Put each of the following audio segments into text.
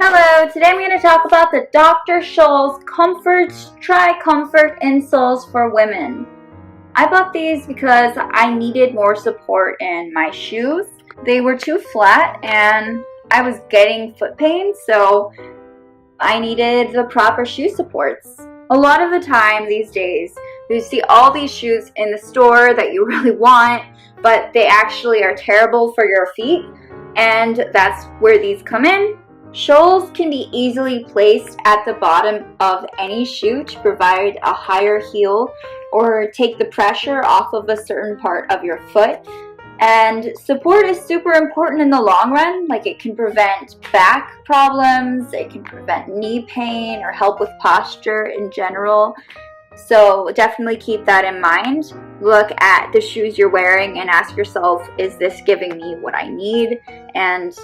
Hello, today I'm going to talk about the Dr. Scholl's Try Comfort Insoles for Women. I bought these because I needed more support in my shoes. They were too flat and I was getting foot pain, so I needed the proper shoe supports. A lot of the time these days, you see all these shoes in the store that you really want, but they actually are terrible for your feet, and that's where these come in. Scholl's can be easily placed at the bottom of any shoe to provide a higher heel or take the pressure off of a certain part of your foot. And support is super important in the long run. Like, it can prevent back problems, it can prevent knee pain or help with posture in general. So definitely keep that in mind. Look at the shoes you're wearing and ask yourself, is this giving me what I need? And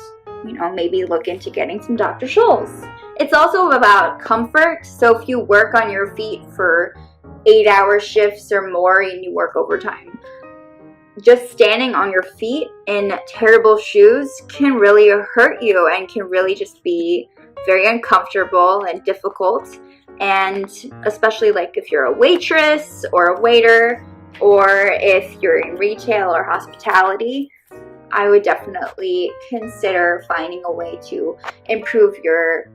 maybe look into getting some Dr. Scholl's. It's also about comfort. So if you work on your feet for 8-hour shifts or more and you work overtime, just standing on your feet in terrible shoes can really hurt you and can really just be very uncomfortable and difficult. And especially like if you're a waitress or a waiter, or if you're in retail or hospitality, I would definitely consider finding a way to improve your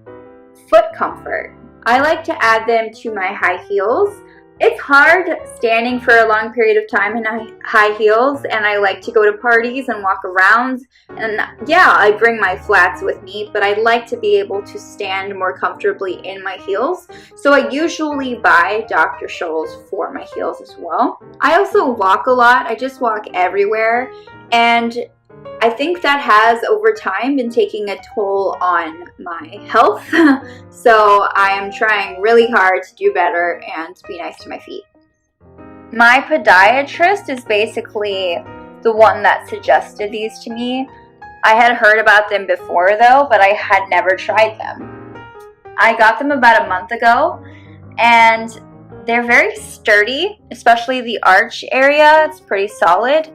foot comfort. I like to add them to my high heels. It's hard standing for a long period of time in high heels, and I like to go to parties and walk around. And yeah, I bring my flats with me, but I like to be able to stand more comfortably in my heels. So I usually buy Dr. Scholl's for my heels as well. I also walk a lot. I just walk everywhere, and I think that has over time been taking a toll on my health. So I am trying really hard to do better and be nice to my feet. My podiatrist is basically the one that suggested these to me. I had heard about them before though, but I had never tried them. I got them about a month ago, and they're very sturdy, especially the arch area. It's pretty solid.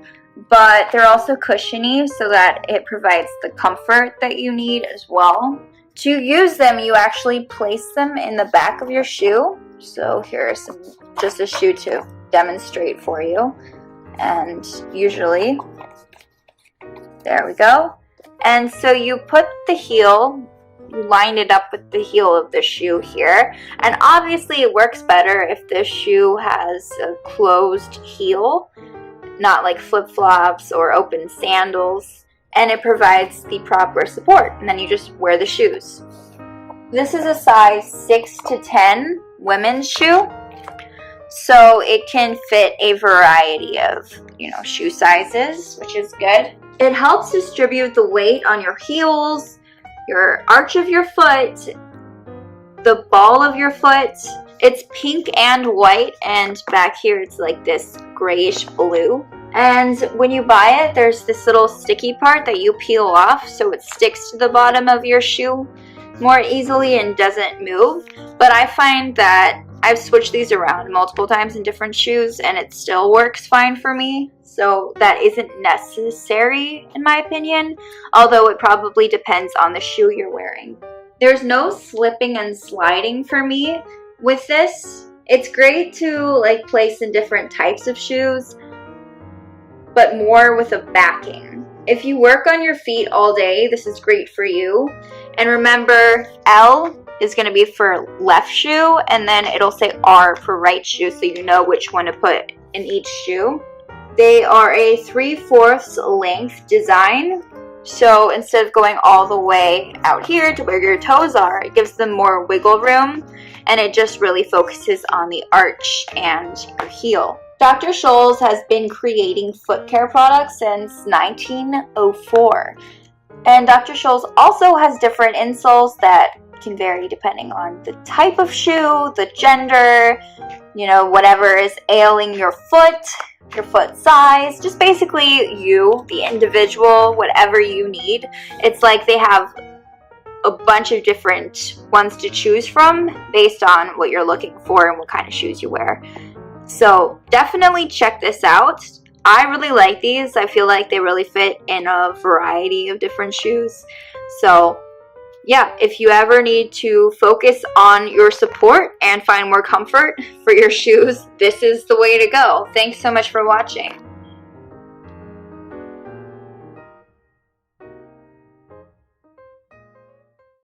But they're also cushiony so that it provides the comfort that you need as well. To use them, you actually place them in the back of your shoe. So here's just a shoe to demonstrate for you. And usually, there we go. And so you put the heel, you line it up with the heel of the shoe here. And obviously it works better if the shoe has a closed heel, not like flip-flops or open sandals, and it provides the proper support, and then you just wear the shoes. This is a size 6 to 10 women's shoe, so it can fit a variety of shoe sizes, which is good. It helps distribute the weight on your heels, your arch of your foot, the ball of your foot. It's pink and white, and back here it's like this grayish blue. And when you buy it, there's this little sticky part that you peel off so it sticks to the bottom of your shoe more easily and doesn't move. But I find that I've switched these around multiple times in different shoes and it still works fine for me. So that isn't necessary in my opinion, although it probably depends on the shoe you're wearing. There's no slipping and sliding for me with this. It's great to place in different types of shoes, but more with a backing. If you work on your feet all day, this is great for you. And remember, L is going to be for left shoe, and then it'll say R for right shoe, so you know which one to put in each shoe. They are a 3/4 length design. So instead of going all the way out here to where your toes are, it gives them more wiggle room, and it just really focuses on the arch and your heel. Dr. Scholl's has been creating foot care products since 1904. And Dr. Scholl's also has different insoles that can vary depending on the type of shoe, the gender, whatever is ailing your foot size, just basically you, the individual, whatever you need. It's like they have a bunch of different ones to choose from based on what you're looking for and what kind of shoes you wear. So definitely check this out. I really like these. I feel like they really fit in a variety of different shoes. So yeah, if you ever need to focus on your support and find more comfort for your shoes, this is the way to go. Thanks so much for watching.